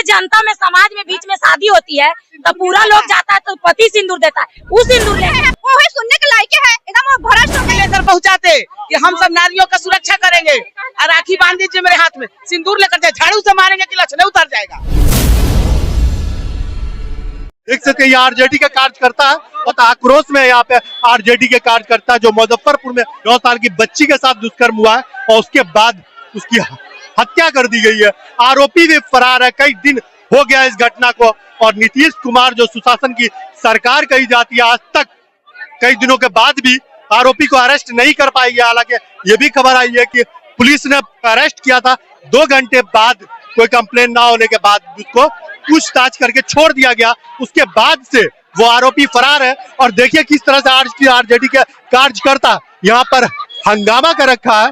जनता में, समाज में, बीच में शादी होती है तो पूरा लोग जाता है तो पति सिंदूर देता है, वो सिंदूर ले वो है सुनने के लायक है, एकदम भ्रष्ट होकर लेकर पहुँचाते कि हम सब नारियों का सुरक्षा करेंगे और राखी बांध दीजिए मेरे हाथ में, सिंदूर लेकर जाए, झाड़ू से मारेंगे कि लक्षण उतर जाएगा। देख सकते हैं ये आरजेडी का कार्यकर्ता है और आक्रोश में यहाँ पे आरजेडी के कार्यकर्ता जो मुजफ्फरपुर में 9 साल की बच्ची के साथ दुष्कर्म हुआ है और उसके बाद उसकी हत्या कर दी गई है। आरोपी भी फरार है, कई दिन हो गया इस घटना को और नीतीश कुमार जो सुशासन की सरकार कही जाती है आज तक कई दिनों के बाद भी आरोपी को अरेस्ट नहीं कर पाई है। हालांकि ये भी खबर आई है कि पुलिस ने अरेस्ट किया था, 2 घंटे बाद कोई कंप्लेन ना होने के बाद उसको पूछताछ करके छोड़ दिया गया, उसके बाद से वो आरोपी फरार है। और देखिए किस तरह से आरजेडी के कार्यकर्ता यहाँ पर हंगामा कर रखा है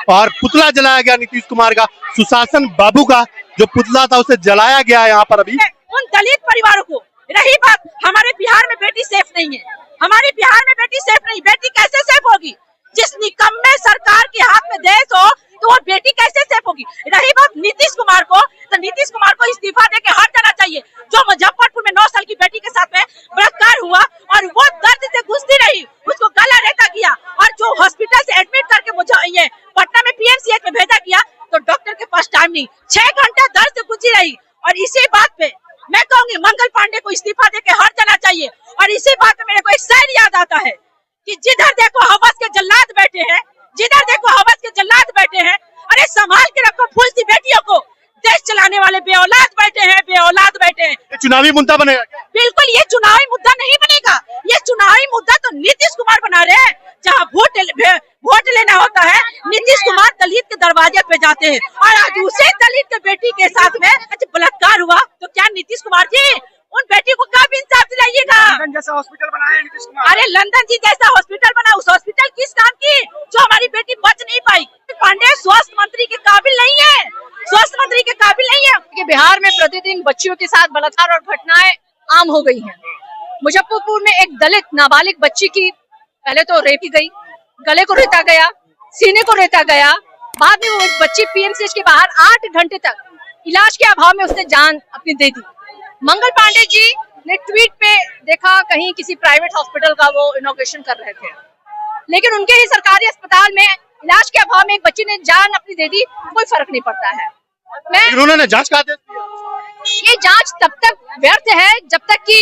और पुतला जलाया गया नीतीश कुमार का, सुशासन बाबू का जो पुतला था उसे जलाया गया यहाँ पर। अभी उन दलित परिवारों को रही बात, हमारे बिहार में बेटी सेफ नहीं है, हमारे बिहार में बेटी सेफ नहीं, बेटी कैसे सेफ होगी? जिस निकम्मे सरकार के हाथ में देश हो तो वो बेटी कैसे सेफ होगी? रही बात नीतीश कुमार को, तो नीतीश कुमार को इस्तीफा देके हट जाना चाहिए। जो मुजफ्फरपुर में 9 साल की बेटी के साथ में बलात्कार हुआ और वो दर्द से घुसती रही, उसको गला रेता गया और जो हॉस्पिटल से एडमिट करके मुझे ये पटना में पीएमसीएच में भेजा गया तो डॉक्टर के पास टाइम नहीं, 6 घंटे दर्द से गुजरी रही। और इसी बात पे मैं कहूंगी मंगल पांडे को इस्तीफा देके हट जाना चाहिए। और इसी बात पे मेरे को एक शायर याद आता है कि जिधर देखो हवस के जल्लाद बैठे हैं, जिधर देखो हवस के जल्लाद बैठे हैं, अरे संभाल के रखो फूल सी बेटियों को, देश चलाने वाले बेऔलाद बैठे हैं, बेऔलाद बैठे हैं। ये चुनावी मुद्दा बनेगा क्या? बिल्कुल ये चुनावी मुद्दा नहीं बनेगा, ये चुनावी मुद्दा तो नीतीश कुमार बना रहे हैं। जहाँ वोट लेना होता है नीतीश कुमार दलित के दरवाजे पे जाते हैं और आज उसे दलित के बेटी के साथ में बलात्कार हुआ तो क्या नीतीश कुमार जी उन बेटी को कब इंसाफ दिलाइएगा? जैसा हॉस्पिटल बनाया नीतीश कुमार, अरे लंदन जी जैसा हॉस्पिटल बना, उस हॉस्पिटल किस काम की जो हमारी बेटी बच नहीं पाई? पांडे स्वास्थ्य मंत्री के काबिल नहीं है, स्वास्थ्य मंत्री के काबिल नहीं है। कि बिहार में प्रतिदिन बच्चियों के साथ बलात्कार और घटनाएं आम हो गई हैं। मुजफ्फरपुर में एक दलित नाबालिग बच्ची की पहले तो रेप की गई, गले को रेता गया, सीने को रेता गया, बाद में वो बच्ची पीएमसीएच के बाहर 8 घंटे तक इलाज के अभाव में उसने जान अपनी दे दी। मंगल पांडे जी ने ट्वीट पे देखा कहीं किसी प्राइवेट हॉस्पिटल का वो इनॉग्रेशन कर रहे थे, लेकिन उनके ही सरकारी अस्पताल में इलाज के अभाव में एक बच्ची ने जान अपनी दे दी, कोई फर्क नहीं पड़ता है। उन्होंने जांच का आदेश दिया। ये जांच तब तक व्यर्थ है जब तक कि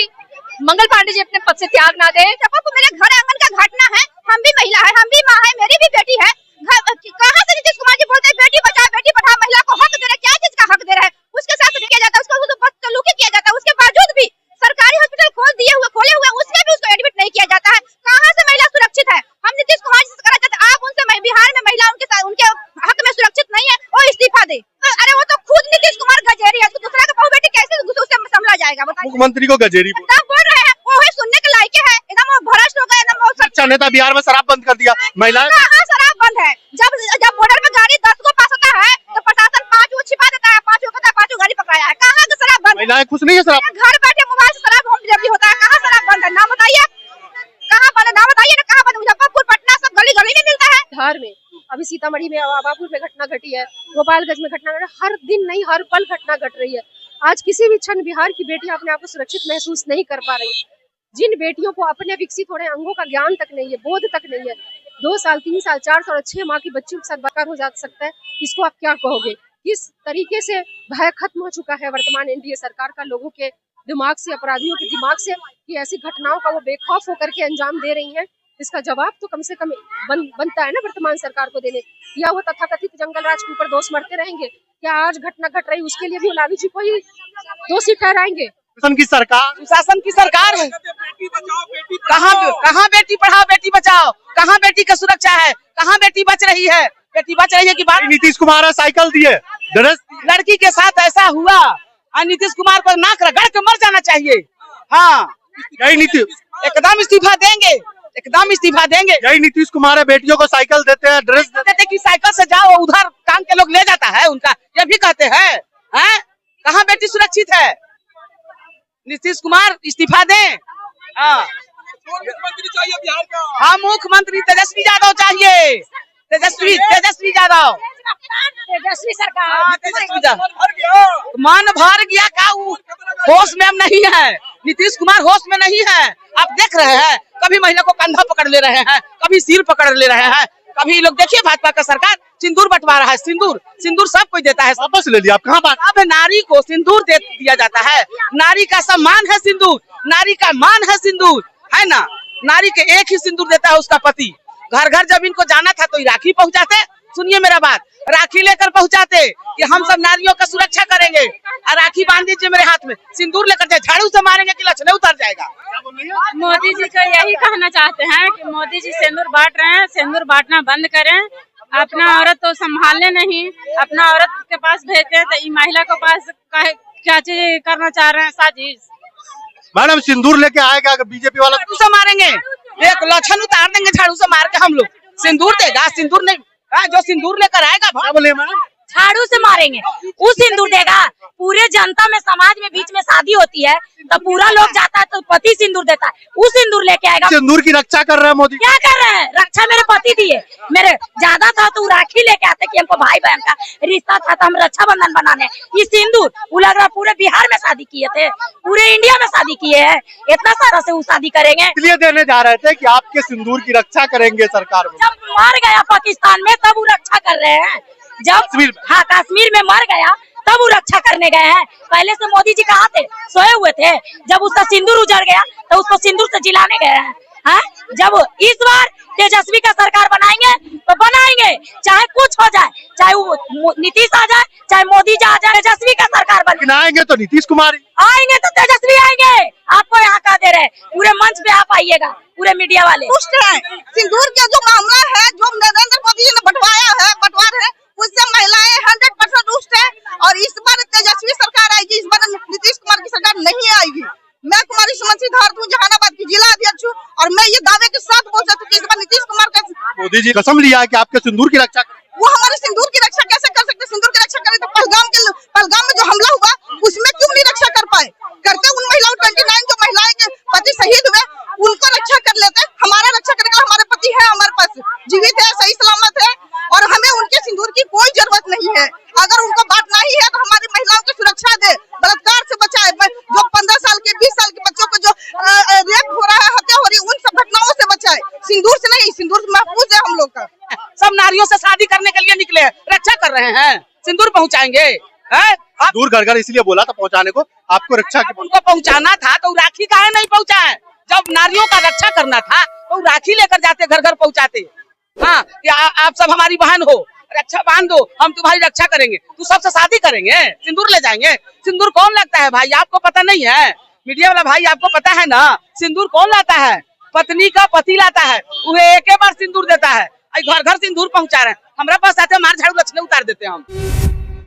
मंगल पांडे जी अपने पद से त्याग ना दे। मेरे घर आंगन का घटना है, हम भी महिला है, हम भी माँ है, मेरी भी बेटी है। कहाँ से नीतीश कुमार जी बोलते हैं बेटी बचाओ बेटी पढ़ाओ, महिला को हक दे रहे, क्या चीज का हक दे रहा है? उसके साथ किया जाता है, उसको बदसलूकी किया जाता है, उसके बावजूद भी सरकारी हॉस्पिटल खोले हुए उसमें भी उसको एडमिट नहीं किया जाता है। कहाँ से महिला सुरक्षित है? हम नीतीश कुमार जी से कहना चाहते हैं आप उनसे बिहार में महिला उनके हक में सुरक्षित नहीं है और इस्तीफा दे। अरे वो तो खुद नीतीश कुमार गजेरी है, दूसरा का बहू बेटी कैसे उससे संभला जाएगा? मुख्यमंत्री को गजेरी बोल रहे हैं, वो है सुनने के लायक है, एकदम भ्रष्ट हो गए, एकदम अच्छा नेता बिहार में शराब बंद कर दिया, महिलाएं कहाँ शराब बंद है? जब बॉर्डर में गाड़ी 10 को पास होता है तो प्रशासन 5 को छिपा देता है, 5 को कहता है 5 गाड़ी पकड़ाया है। कहाँ की शराब बंद? महिलाएं खुश नहीं है शराब? घर बैठे मोबाइल से शराब होम डिलीवरी होता है, कहाँ शराब बंद है? नाम बताइए, कहाँ बंद है? नाम बताइए ना, कहाँ बंद? मुजफ्फरपुर पटना सब गली गली में मिलता है। बिहार में अभी सीतामढ़ी में, आबापुर में घटना घटी है, गोपालगंज में घटना घटी, हर दिन नहीं हर पल घटना घट रही है। आज किसी भी क्षण बिहार की बेटियां अपने आप को सुरक्षित महसूस नहीं कर पा रही। जिन बेटियों को अपने विकसित हो रहे अंगों का ज्ञान तक नहीं है, बोध तक नहीं है, 2 साल 3 साल 4 साल और 6 माह की बच्चियों के साथ बलात्कार हो जा सकता है, इसको आप क्या कहोगे? किस तरीके से भय खत्म हो चुका है वर्तमान एनडीए सरकार का लोगों के दिमाग से, अपराधियों के दिमाग से, कि ऐसी घटनाओं का वो बेखौफ होकर के अंजाम दे रही हैं। इसका जवाब तो कम से कम बनता है ना वर्तमान सरकार को देने, या वो तथाकथित जंगल राज के ऊपर दोष मरते रहेंगे? क्या आज घटना घट रही उसके लिए भी लालू जी को ही दोषी ठहराएंगे? सुशासन की सरकार है। कहाँ बेटी पढ़ाओ बेटी बचाओ, कहाँ बेटी का सुरक्षा है, कहाँ बेटी बच रही है? बेटी बच रही है कि बात? नीतीश कुमार ने साइकिल दिए, लड़की के साथ ऐसा हुआ और नीतीश कुमार को नाक रगड़ के मर जाना चाहिए। हाँ यही नीतीश एकदम इस्तीफा देंगे, एकदम इस्तीफा देंगे। यही नीतीश कुमार है, बेटियों को साइकिल देते हैं, ड्रेस देते कि साइकिल से जाओ, उधर टांग के लोग ले जाता है उनका, ये भी कहते हैं। कहाँ बेटी सुरक्षित है? नीतीश कुमार इस्तीफा दें। मुख्यमंत्री चाहिए बिहार का। हाँ मुख्यमंत्री तेजस्वी यादव चाहिए, तेजस्वी यादव। तेजस्वी सरकार। मन भर गया का होश में हम नहीं है। नीतीश कुमार होश में नहीं है। आप देख रहे हैं, कभी महिला को कंधा पकड़ ले रहे हैं, कभी सिर पकड़ ले रहे हैं, कभी लोग देखिए भाजपा का सरकार सिंदूर बंटवा रहा है। सिंदूर सब कोई देता है। वापस ले लिया, आप कहाँ बात? अब नारी को सिंदूर दे दिया जाता है। नारी का सम्मान है सिंदूर, नारी का मान है सिंदूर, है ना। नारी के एक ही सिंदूर देता है उसका पति। घर घर जब इनको जाना था तो राखी पहुंचाते, सुनिए मेरा बात, राखी लेकर पहुंचाते कि हम सब नारियों का सुरक्षा करेंगे, और राखी बांध दीजिए मेरे हाथ में, सिंदूर लेकर जाए, झाड़ू से मारेंगे कि लक्षण उतर जाएगा। मोदी जी को यही कहना चाहते हैं कि मोदी जी सिंदूर बांट रहे हैं, सिंदूर बांटना बंद करें। अपना औरत तो संभालने नहीं, अपना औरत के पास भेजते हैं तो महिला के पास क्या चीज करना चाह रहे हैं, साजिश। मैडम सिंदूर लेके आएगा अगर बीजेपी वाला झाड़ू से मारेंगे, एक लक्षण उतार देंगे झाड़ू से मार के हम लोग। सिंदूर देगा, सिंदूर नहीं, जो सिंदूर लेकर आएगा। क्या बोले मैडम? झाड़ू से मारेंगे, वो सिंदूर देगा। पूरे जनता में, समाज में, बीच में शादी होती है तो पूरा लोग जाता है तो पति सिंदूर देता है, वो सिंदूर लेके आएगा। सिंदूर की रक्षा कर रहे हैं मोदी। क्या कर रहे हैं? रक्षा मेरे पति दिए, मेरे ज्यादा था तो राखी लेके आते कि हमको भाई बहन का रिश्ता था तो हम रक्षाबंधन बनाने। ये सिंदूर वो लग रहा पूरे बिहार में शादी किए थे, पूरे इंडिया में शादी किए हैं, इतना सारा से वो शादी करेंगे। इसलिए देने जा रहे थे कि आपके सिंदूर की रक्षा करेंगे सरकार में। जब मर गया पाकिस्तान में तब वो रक्षा कर रहे हैं। जब हाँ कश्मीर में मर गया तब वो रक्षा करने गए हैं। पहले से मोदी जी कहाँ थे? सोए हुए थे। जब उसका सिंदूर उजड़ गया तो उसको सिंदूर से जिलाने गए हैं। हाँ? जब इस बार तेजस्वी का सरकार बनाएंगे तो बनाएंगे, चाहे कुछ हो जाए, चाहे वो नीतीश आ जाए, चाहे मोदी जी आ जाए, तेजस्वी का सरकार बने। आएंगे तो नीतीश कुमार आएंगे तो तेजस्वी आएंगे। आपको यहाँ कह दे रहे, पूरे मंच पे आप आइएगा, पूरे मीडिया वाले। सिंदूर का जो मामला है, जो नरेंद्र मोदी जी ने बंटवा रहे हैं, उससे महिलाएं 100% रुष्ट है। और इस बार तेजस्वी सरकार आएगी, इस बार नीतीश कुमार की सरकार नहीं आएगी। मैं कुमारी सुमन सिद्धार्थ हूँ, जहानाबाद की जिला अध्यक्ष हूँ, और मैं ये दावे के साथ बोल सकती हूँ कि इस बार नीतीश कुमार का मोदी जी कसम लिया है कि आपके सिंदूर की रक्षा। वो हमारे सिंदूर की रक्षा कैसे कर सकते? सिंदूर की रक्षा करें तो पहलगाम में जो हमला हुआ उसमें क्यों नहीं रक्षा कर पाए? करते उन महिलाओं 29 जो महिलाएं के पति शहीद हुए उनको रक्षा कर लेते। हमारा रक्षा करेगा, हमारे पति है हमारे पास, जीवित है, सही सलामत है, और हमें उनके सिंदूर की कोई जरूरत नहीं है। अगर उनको बांटना ही है तो हमारी महिलाओं की सुरक्षा दे, बलात्कार से बचाए, जो 15 साल के 20 साल के बच्चों को जो रेप हो रहा है, हत्या हो रही है, उन सब घटनाओं से बचाए। सिंदूर से नहीं, सिंदूर महफूज है हम लोग का। सब नारियों से शादी करने के लिए निकले, रक्षा कर रहे हैं, सिंदूर पहुंचाएंगे। दूर घर घर इसलिए बोला था पहुंचाने को, आपको रक्षा की उनको पहुंचाना था तो राखी काहे नहीं पहुंचाए? जब नारियों का रक्षा करना था तो राखी लेकर जाते, घर घर पहुंचाते। हाँ, आप सब हमारी बहन हो, रक्षा बांध दो, हम तुम्हारी रक्षा करेंगे। तू सबसे शादी करेंगे, सिंदूर ले जाएंगे। सिंदूर कौन लगता है भाई? आपको पता नहीं है? मीडिया वाला भाई आपको पता है ना? सिंदूर कौन लाता है? पत्नी का पति लाता है, वह एक बार सिंदूर देता है। घर घर सिंदूर पहुंचा रहे हैं, हमारे पास आते मार झाड़ू लक्षण उतार देते हैं हम।